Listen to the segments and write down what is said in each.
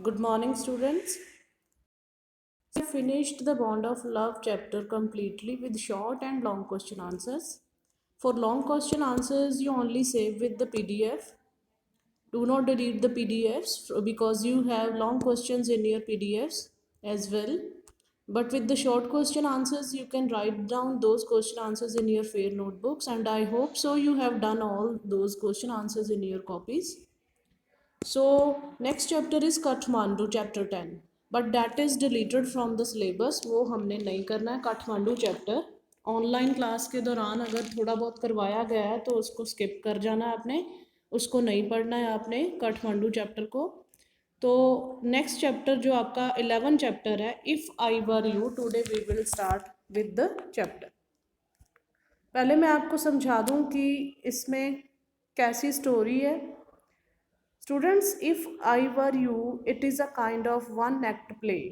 Good morning, students. I finished the Bond of Love chapter completely with short and long question answers. For long question answers, you only save with the PDF. Do not delete the PDFs because you have long questions in your PDFs as well. But with the short question answers, you can write down those question answers in your fair notebooks, and I hope so you have done all those question answers in your copies. So next chapter is Kathmandu chapter 10, but that is deleted from the syllabus. वो हमने नहीं करना है Kathmandu chapter. Online class के दौरान अगर थोड़ा बहुत करवाया गया है तो उसको स्किप कर जाना है आपने, उसको नहीं पढ़ना है आपने काठमांडू चैप्टर को. तो नेक्स्ट चैप्टर जो आपका 11 चैप्टर है, if I were you, today we will start with the chapter. पहले मैं आपको समझा दूं कि इसमें कैसी स्टोरी है. Students, if I were you, it is a kind of one act play.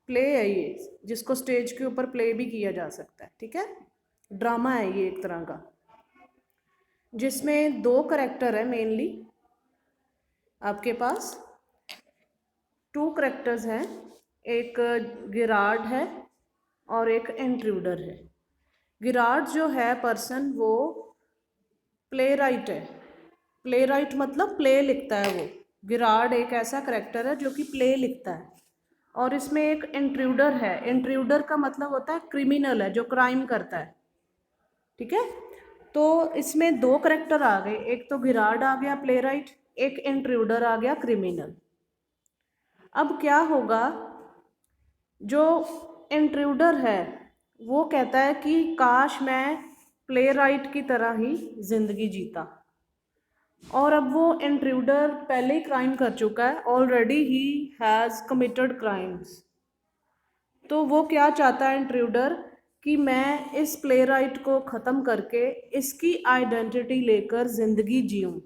Play है ये, जिसको स्टेज के ऊपर प्ले भी किया जा सकता है, ठीक है. ड्रामा है ये एक तरह का, जिसमें दो करेक्टर है मेनली. आपके पास टू करेक्टर्स हैं, एक गिरार्ड है और एक इंट्रूडर है. गिरार्ड जो है पर्सन, वो प्ले राइट है. प्ले राइट मतलब प्ले लिखता है वो. गिरार्ड एक ऐसा करेक्टर है जो कि प्ले लिखता है. और इसमें एक इंट्रूडर है. इंट्रूडर का मतलब होता है क्रिमिनल है, जो क्राइम करता है, ठीक है. तो इसमें दो करेक्टर आ गए, एक तो गिरार्ड आ गया प्ले राइट, एक इंट्रूडर आ गया क्रिमिनल. अब क्या होगा, जो इंट्रूडर है वो कहता है कि काश मैं प्ले राइट की तरह ही जिंदगी जीता. और अब वो इंट्रूडर पहले ही क्राइम कर चुका है, already he has committed crimes. तो वो क्या चाहता है इंट्रूडर, कि मैं इस प्ले राइट को ख़त्म करके इसकी आइडेंटिटी लेकर ज़िंदगी जीऊँ.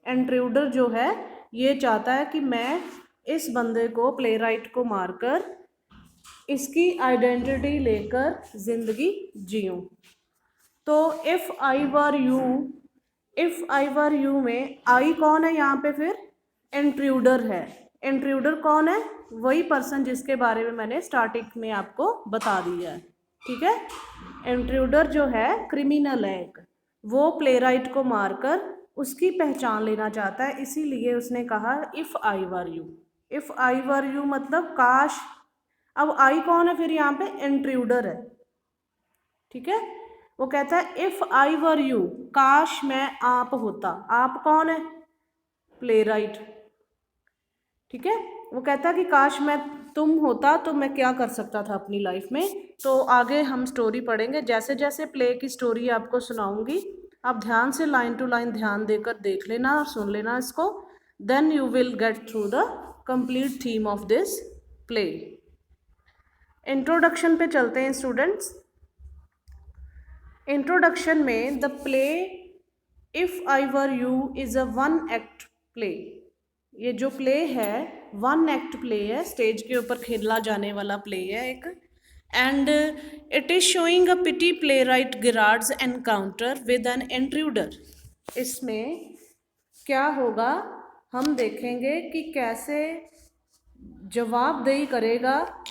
इंट्रूडर जो है ये चाहता है कि मैं इस बंदे को, प्ले राइट को मारकर इसकी आइडेंटिटी लेकर ज़िंदगी जीऊँ. तो if I were you, if I were you में आई कौन है यहाँ पे, फिर इंट्रूडर है. इंट्रूडर कौन है, वही पर्सन जिसके बारे में मैंने स्टार्टिंग में आपको बता दिया है, ठीक है. इंट्रूडर जो है क्रिमिनल है एक, वो प्ले राइट को मारकर उसकी पहचान लेना चाहता है. इसीलिए उसने कहा if I were you. If I were you मतलब काश. अब आई कौन है फिर यहाँ पे, इंट्रूडर है, ठीक है. वो कहता है इफ़ आई वर यू, काश मैं आप होता. आप कौन है, प्ले राइट, ठीक है. वो कहता है कि काश मैं तुम होता तो मैं क्या कर सकता था अपनी लाइफ में. तो आगे हम स्टोरी पढ़ेंगे, जैसे जैसे प्ले की स्टोरी आपको सुनाऊंगी आप ध्यान से लाइन टू लाइन ध्यान देकर देख लेना और सुन लेना इसको. Then you will get through the complete theme of this play. Introduction पे चलते हैं स्टूडेंट्स. इंट्रोडक्शन में the play if I were you is a one act play. ये जो प्ले है वन एक्ट प्ले है, स्टेज के ऊपर खेला जाने वाला प्ले है एक. And it is showing a pity play right Gerrard's encounter with an intruder. इसमें क्या होगा, हम देखेंगे कि कैसे जवाबदेही करेगा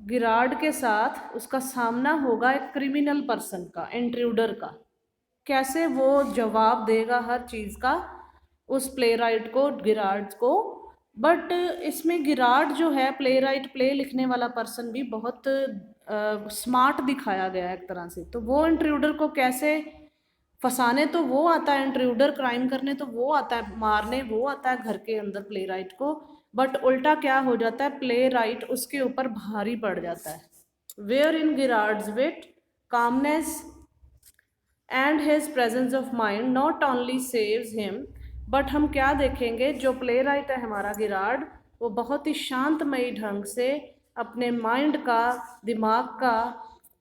गिरार्ड के साथ, उसका सामना होगा एक क्रिमिनल पर्सन का, इंट्रूडर का. कैसे वो जवाब देगा हर चीज़ का उस प्ले राइट को, गिरार्ड को. बट इसमें गिरार्ड जो है प्ले राइट, प्ले लिखने वाला पर्सन भी बहुत स्मार्ट दिखाया गया है एक तरह से. तो वो इंट्रूडर को कैसे फंसाने तो वो आता है, इंट्रूडर क्राइम करने तो वो आता है, मारने वो आता है घर के अंदर प्ले राइट को. बट उल्टा क्या हो जाता है, प्ले राइट उसके ऊपर भारी पड़ जाता है. Wherein Gerrard's wit, calmness and his presence of mind not only saves him. But हम क्या देखेंगे, जो प्ले राइट है हमारा गिरार्ड, वो बहुत ही शांतमयी ढंग से अपने माइंड का, दिमाग का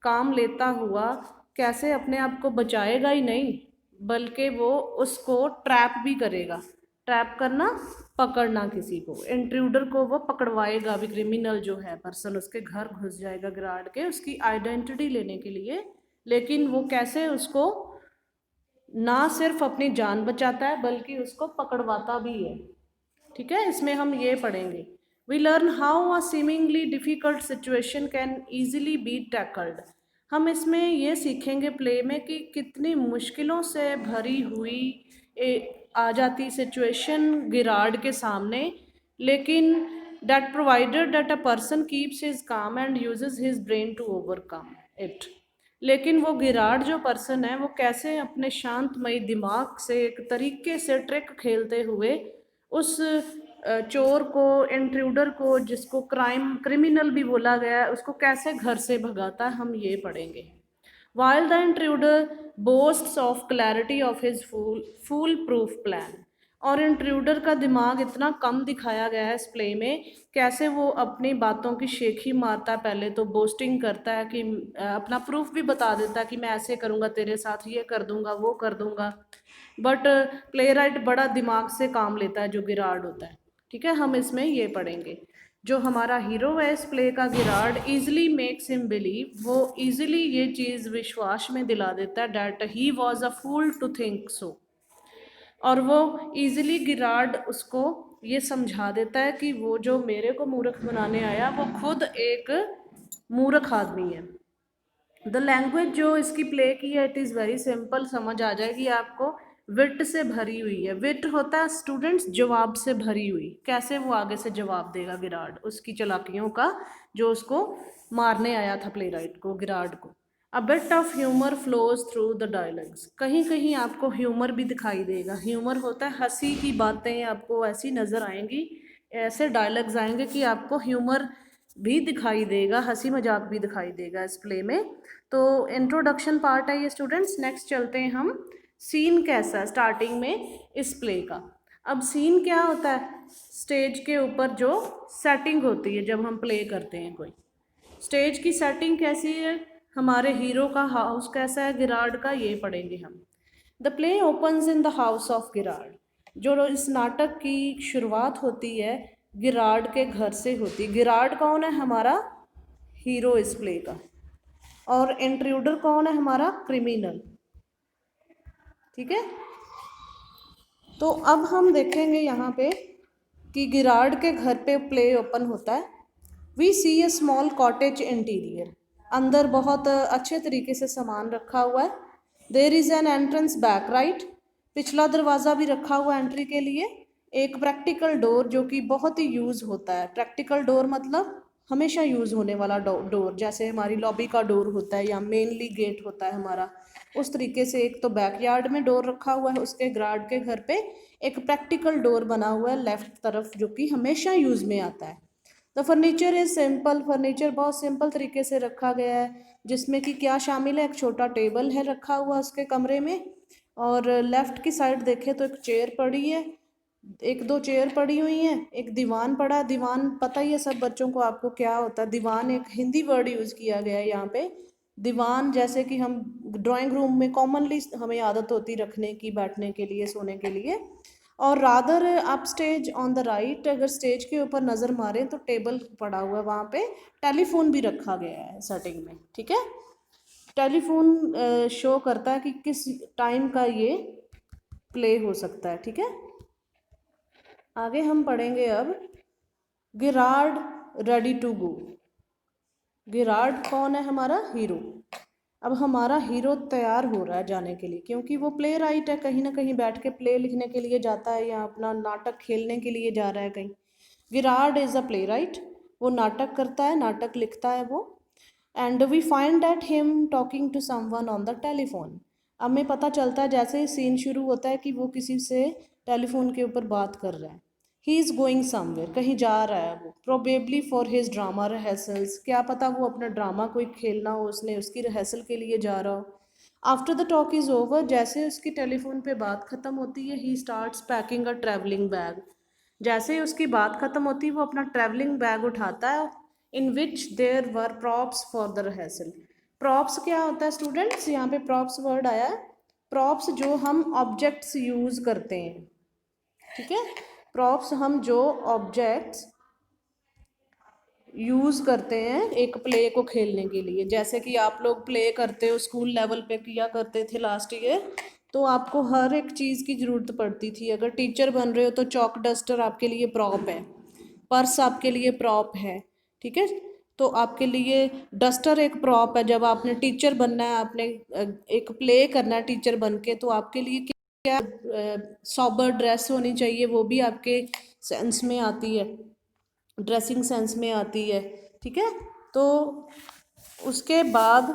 काम लेता हुआ कैसे अपने आप को बचाएगा ही नहीं, बल्कि वो उसको ट्रैप भी करेगा. ट्रैप करना, पकड़ना किसी को, इंट्रूडर को वो पकड़वाएगा भी. क्रिमिनल जो है पर्सन, उसके घर घुस जाएगा गिरार्ड के, उसकी आइडेंटिटी लेने के लिए. लेकिन वो कैसे उसको ना सिर्फ अपनी जान बचाता है बल्कि उसको पकड़वाता भी है. ठीक है, इसमें हम ये पढ़ेंगे। We learn how a seemingly difficult situation can easily be tackled. हम इसमें ये सीखेंगे प्ले में कि कितनी मुश्किलों से भरी हुई आ जाती सिचुएशन गिराड के सामने, लेकिन that provided that a person keeps his calm and uses his brain to overcome it। लेकिन वो गिराड जो पर्सन है वो कैसे अपने शांतमयी दिमाग से एक तरीके से ट्रिक खेलते हुए उस चोर को, इंट्रूडर को, जिसको क्रिमिनल भी बोला गया है, उसको कैसे घर से भगाता है, हम ये पढ़ेंगे। While the intruder boasts of clarity of his foolproof plan। और इंट्रूडर का दिमाग इतना कम दिखाया गया है इस प्ले में, कैसे वो अपनी बातों की शेखी मारता है। पहले तो बोस्टिंग करता है कि अपना प्रूफ भी बता देता है कि मैं ऐसे करूँगा तेरे साथ, ये कर दूंगा, वो कर दूंगा। बट प्ले राइट बड़ा दिमाग से काम लेता है जो गिराड होता है। ठीक है, हम इसमें ये पढ़ेंगे। जो हमारा हीरो है इस प्ले का Gerrard, easily makes him believe, वो ईजिली ये चीज़ विश्वास में दिला देता है that he was a fool to think so. और वो ईजिली गिराड उसको ये समझा देता है कि वो जो मेरे को मूर्ख बनाने आया वो खुद एक मूर्ख आदमी है। द लैंग्वेज जो इसकी प्ले की है इट इज़ वेरी सिंपल, समझ आ जाएगी आपको। विट से भरी हुई है। विट होता है स्टूडेंट्स जवाब से भरी हुई। कैसे वो आगे से जवाब देगा गिराड उसकी चालाकियों का, जो उसको मारने आया था प्ले राइट को, गिराड को। A bit of humour flows through the dialogues. कहीं कहीं आपको ह्यूमर भी दिखाई देगा। ह्यूमर होता है हंसी की बातें आपको ऐसी नज़र आएंगी, ऐसे डायलॉग्स आएंगे कि आपको ह्यूमर भी दिखाई देगा, हंसी मजाक भी दिखाई देगा इस प्ले में। तो इंट्रोडक्शन पार्ट है ये स्टूडेंट्स। नेक्स्ट चलते हैं हम, सीन कैसा है स्टार्टिंग में इस प्ले का। अब सीन क्या होता है, स्टेज के ऊपर जो सेटिंग होती है जब हम प्ले करते हैं कोई, स्टेज की सेटिंग कैसी है, हमारे हीरो का हाउस कैसा है गिराड का, ये पढ़ेंगे हम। The play opens in the house of Gerrard. जो इस नाटक की शुरुआत होती है गिराड के घर से होती। गिराड कौन है, हमारा हीरो इस प्ले का। और इंट्रूडर कौन है, हमारा क्रिमिनल। ठीक है, तो अब हम देखेंगे यहाँ पे कि गिराड के घर पे प्ले ओपन होता है। We see a small cottage interior. अंदर बहुत अच्छे तरीके से सामान रखा हुआ है। There is an entrance back right. पिछला दरवाज़ा भी रखा हुआ एंट्री के लिए। एक प्रैक्टिकल डोर जो कि बहुत ही यूज़ होता है। प्रैक्टिकल डोर मतलब हमेशा यूज़ होने वाला डोर, जैसे हमारी लॉबी का डोर होता है या मेनली गेट होता है हमारा, उस तरीके से। एक तो बैकयार्ड में डोर रखा हुआ है उसके गिराड के घर पे, एक प्रैक्टिकल डोर बना हुआ है लेफ्ट तरफ जो कि हमेशा यूज़ में आता है। The furniture is simple. Furniture बहुत सिंपल तरीके से रखा गया है, जिसमें कि क्या शामिल है, एक छोटा टेबल है रखा हुआ उसके कमरे में। और लेफ़्ट की साइड देखें तो एक चेयर पड़ी है, एक दो चेयर पड़ी हुई हैं, एक दीवान पड़ा है। दीवान पता ही है सब बच्चों को आपको क्या होता है दीवान, एक हिंदी वर्ड यूज़ किया गया है यहाँ पे। दीवान जैसे कि हम ड्राइंग रूम में कॉमनली हमें आदत होती रखने की, बैठने के लिए, सोने के लिए। और rather up stage on the right, अगर स्टेज के ऊपर नज़र मारें तो टेबल पड़ा हुआ है वहाँ पे, टेलीफोन भी रखा गया है सेटिंग में। ठीक है, टेलीफोन शो करता है कि किस टाइम का ये प्ले हो सकता है। ठीक है, आगे हम पढ़ेंगे अब गिराड रेडी टू गो। गिराड कौन है, हमारा हीरो। अब हमारा हीरो तैयार हो रहा है जाने के लिए, क्योंकि वो प्ले राइट है, कहीं ना कहीं बैठ के प्ले लिखने के लिए जाता है या अपना नाटक खेलने के लिए जा रहा है कहीं। Gerrard is a playwright, वो नाटक करता है, नाटक लिखता है वो। And we find that him talking to someone on the telephone. हमें पता चलता है जैसे ही सीन शुरू होता है कि वो किसी से टेलीफोन के ऊपर बात कर रहा है। ही इज़ गोइंग समवेयर, कहीं जा रहा है वो, probably for his drama rehearsals, क्या पता वो अपना ड्रामा कोई खेलना हो उसने, उसकी रिहर्सल के लिए जा रहा हो। After the talk is over, जैसे उसकी टेलीफोन पे बात ख़त्म होती है, he starts packing a travelling bag. जैसे ही उसकी बात ख़त्म होती है वो अपना ट्रैवलिंग बैग उठाता है, in which there were props for the rehearsal. Props क्या होता है स्टूडेंट्स, यहाँ पे प्रॉप्स वर्ड आया है। प्रॉप्स जो हम ऑब्जेक्ट्स यूज़ करते हैं। ठीक है, प्रॉप्स हम जो ऑब्जेक्ट्स यूज़ करते हैं एक प्ले को खेलने के लिए, जैसे कि आप लोग प्ले करते हो स्कूल लेवल पे किया करते थे लास्ट ईयर, तो आपको हर एक चीज़ की ज़रूरत पड़ती थी। अगर टीचर बन रहे हो तो चॉक डस्टर आपके लिए प्रॉप है, पर्स आपके लिए प्रॉप है, ठीक है। तो आपके लिए डस्टर एक प्रॉप है। जब आपने टीचर बनना है, आपने एक प्ले करना है टीचर बन के, तो आपके लिए क्या सॉबर ड्रेस होनी चाहिए, वो भी आपके सेंस में आती है, ड्रेसिंग सेंस में आती है, ठीक है। तो उसके बाद